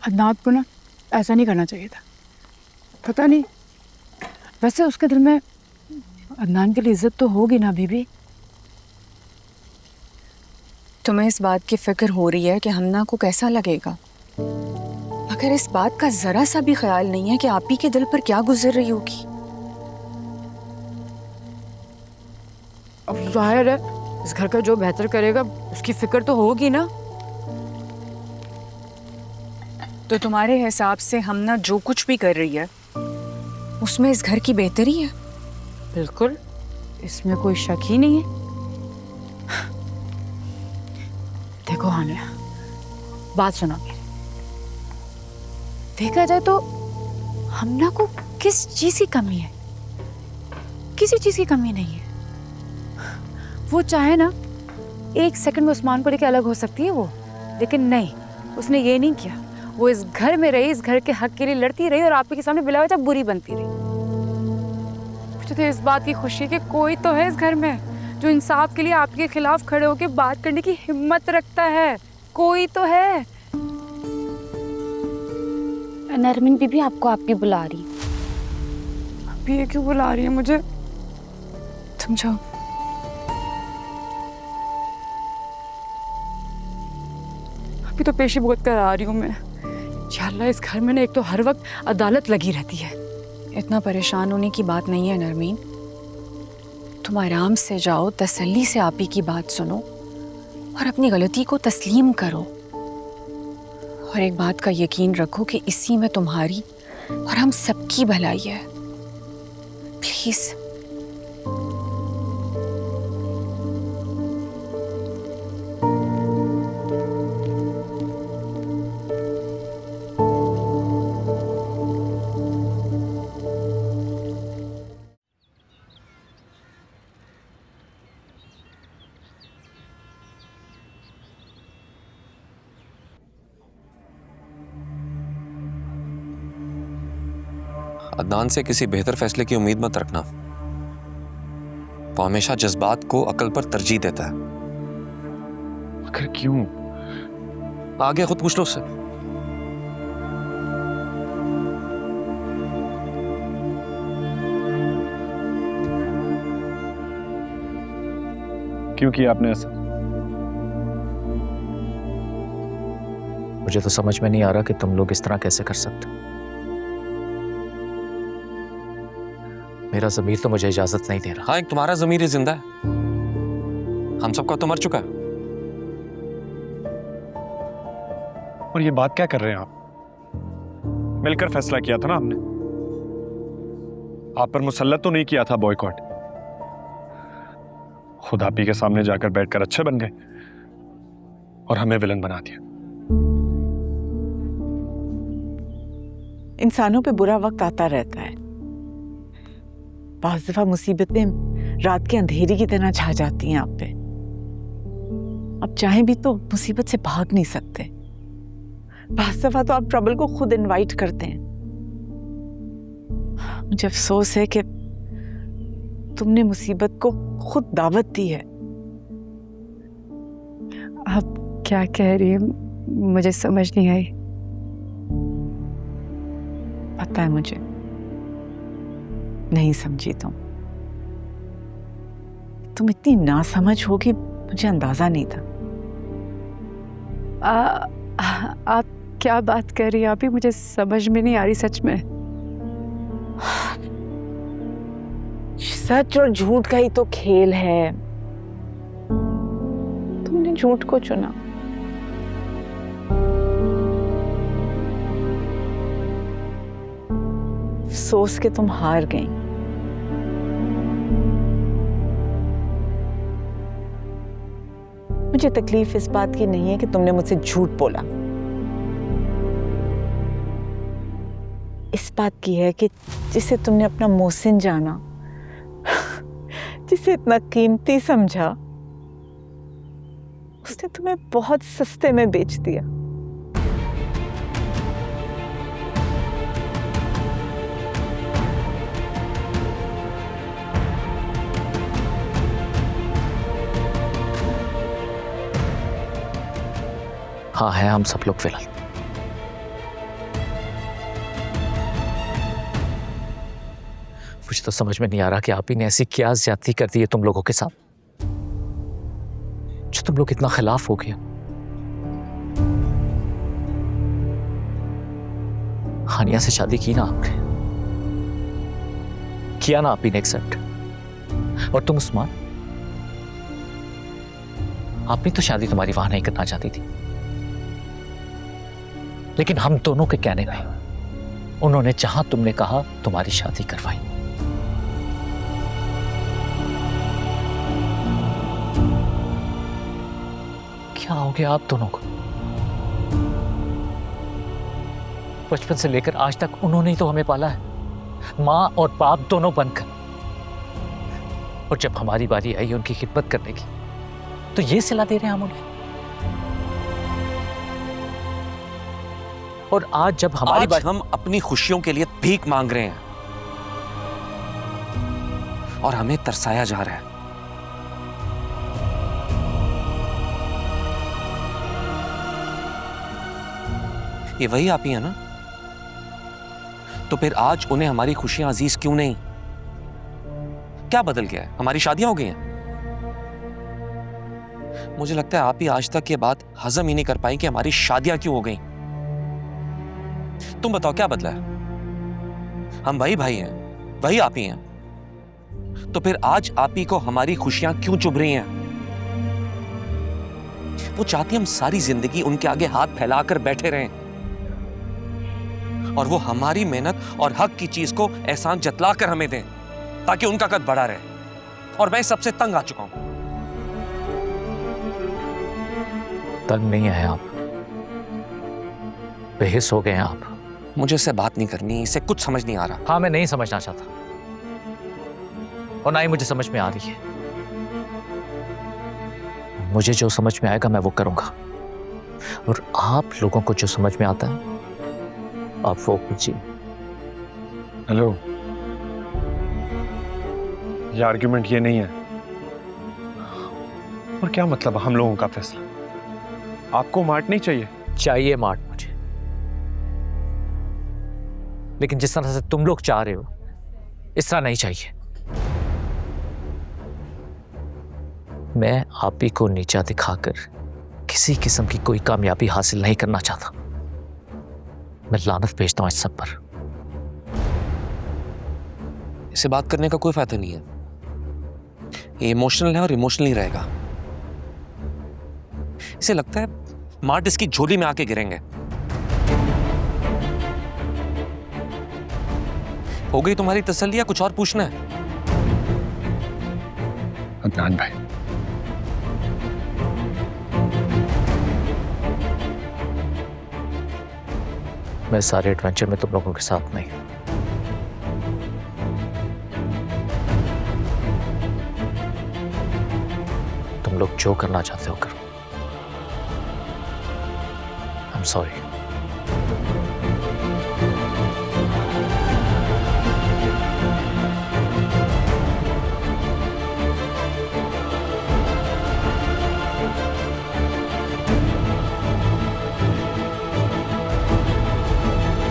अदनान को ना ऐसा नहीं करना चाहिए था। पता नहीं, वैसे उसके दिल में अदनान के लिए इज्जत तो होगी ना बीबी। तुम्हें इस बात की फिक्र हो रही है कि हमना को कैसा लगेगा, मगर इस बात का जरा सा भी ख्याल नहीं है कि आप ही के दिल पर क्या गुजर रही होगी। अब जाहिर है इस घर का जो बेहतर करेगा उसकी फिक्र तो होगी ना। तो तुम्हारे हिसाब से हमना जो कुछ भी कर रही है उसमें इस घर की बेहतरी है? बिल्कुल, इसमें कोई शक ही नहीं है। देखो हानिया, बात सुनो मेरी। देखा जाए तो हमना को किस चीज की कमी है? किसी चीज की कमी नहीं है। वो चाहे ना एक सेकंड में उस्मान को लेकर अलग हो सकती है वो, लेकिन नहीं, उसने ये नहीं किया। वो इस घर में रही, इस घर के हक के लिए लड़ती रही और आप ही के सामने बिला वजह बुरी बनती रही। मुझे तो इस बात की खुशी कि कोई तो है इस घर में जो इंसाफ के लिए आपके खिलाफ खड़े होकर बात करने की हिम्मत रखता है। कोई तो है। नरमीन बीबी आपको आप भी बुला रही। अभी ये क्यों बुला रही है मुझे? तुम जाओ। अभी तो पेशी भुगत कर आ रही हूँ मैं। या अल्लाह, इस घर में ना एक तो हर वक्त अदालत लगी रहती है। इतना परेशान होने की बात नहीं है नरमीन, तुम आराम से जाओ, तसल्ली से आप ही की बात सुनो और अपनी गलती को तस्लीम करो। और एक बात का यकीन रखो कि इसी में तुम्हारी और हम सबकी भलाई है। प्लीज। अदनान से किसी बेहतर फैसले की उम्मीद मत रखना। वो हमेशा जज्बात को अकल पर तरजीह देता है। आखिर क्यों? आगे खुद पूछ लो उससे। क्यों किया आपने ऐसा? मुझे तो समझ में नहीं आ रहा कि तुम लोग इस तरह कैसे कर सकते हो। मेरा ज़मीर तो मुझे इजाजत नहीं दे रहा। हाँ, एक तुम्हारा ज़मीर ही जिंदा है, हम सबका तो मर चुका है। और ये बात क्या कर रहे हैं आप? मिलकर फैसला किया था ना हमने। आप पर मुसल्लत तो नहीं किया था बॉयकॉट। खुद आप ही के सामने जाकर बैठकर अच्छे बन गए और हमें विलन बना दिया। इंसानों पे बुरा वक्त आता रहता है। बाज़ दफा मुसीबतें रात के अंधेरी की तरह छा जाती हैं आप पे। अब चाहें भी तो मुसीबत से भाग नहीं सकते। बाज़ दफा तो आप ट्रबल को खुद इनवाइट करते हैं। मुझे अफसोस है कि तुमने मुसीबत को खुद दावत दी है। आप क्या कह रही है? मुझे समझ नहीं आई। पता है मुझे, नहीं समझी तुम इतनी नासमझ होगी, मुझे अंदाजा नहीं था। आप क्या बात कर रही हैं? आप ही, मुझे समझ में नहीं आ रही सच में। सच और झूठ का ही तो खेल है। तुमने झूठ को चुना। सोच के तुम हार गई। मुझे तकलीफ इस बात की नहीं है कि तुमने मुझसे झूठ बोला। इस बात की है कि जिसे तुमने अपना मोहसिन जाना, जिसे इतना कीमती समझा, उसने तुम्हें बहुत सस्ते में बेच दिया। हाँ, है हम सब लोग विलन। तो समझ में नहीं आ रहा कि आप ही ने ऐसी क्या ज्यादती कर दी है तुम लोगों के साथ जो तुम लोग इतना खिलाफ हो गया। हानिया से शादी की ना आपने, किया ना आप ही ने एक्सेप्ट। और तुम उस्मान, आपने तो शादी तुम्हारी वहां नहीं करना चाहती थी, लेकिन हम दोनों के कहने पे उन्होंने जहां तुमने कहा तुम्हारी शादी करवाई। क्या हो गया आप दोनों को? बचपन से लेकर आज तक उन्होंने ही तो हमें पाला है, मां और बाप दोनों बनकर। और जब हमारी बारी आई उनकी खिदमत करने की, तो ये सिला दे रहे हैं हम उन्हें। और आज जब हमारी बारी, हम अपनी खुशियों के लिए भीख मांग रहे हैं और हमें तरसाया जा रहा है। ये वही आप ही है ना? तो फिर आज उन्हें हमारी खुशियां अजीज क्यों नहीं? क्या बदल गया है? हमारी शादियां हो गई हैं। मुझे लगता है आप ही आज तक ये बात हजम ही नहीं कर पाई कि हमारी शादियां क्यों हो गई। तुम बताओ क्या बदला है? हम भाई भाई हैं, वही आप ही हैं। तो फिर आज आप ही को हमारी खुशियां क्यों चुभ रही हैं? वो चाहती हम सारी जिंदगी उनके आगे हाथ फैलाकर बैठे रहें और वो हमारी मेहनत और हक की चीज को एहसान जतलाकर हमें दें ताकि उनका कद बढ़ा रहे। और मैं सबसे तंग आ चुका हूं। तंग नहीं है आप, बेहिस हो गए हैं आप। मुझे इससे बात नहीं करनी, इसे कुछ समझ नहीं आ रहा। हाँ, मैं नहीं समझना चाहता और ना ही मुझे समझ में आ रही है। मुझे जो समझ में आएगा मैं वो करूंगा, और आप लोगों को जो समझ में आता है आप वो कीजिए। हेलो, ये आर्ग्यूमेंट ये नहीं है। और क्या मतलब हम लोगों का फैसला? आपको मार्ट नहीं चाहिए? चाहिए मार्ट मुझे, लेकिन जिस तरह से तुम लोग चाह रहे हो इस तरह नहीं चाहिए। मैं आप ही को नीचा दिखाकर किसी किस्म की कोई कामयाबी हासिल नहीं करना चाहता। मैं लानत भेजता हूं इस सब पर। इसे बात करने का कोई फायदा नहीं है। ये इमोशनल है और इमोशनल ही रहेगा। इसे लगता है मार्ट इसकी झोली में आके गिरेंगे। हो गई तुम्हारी तसल्ली या कुछ और पूछना है? अदनान भाई, मैं सारे एडवेंचर में तुम लोगों के साथ नहीं। तुम लोग जो करना चाहते हो करो। I am sorry.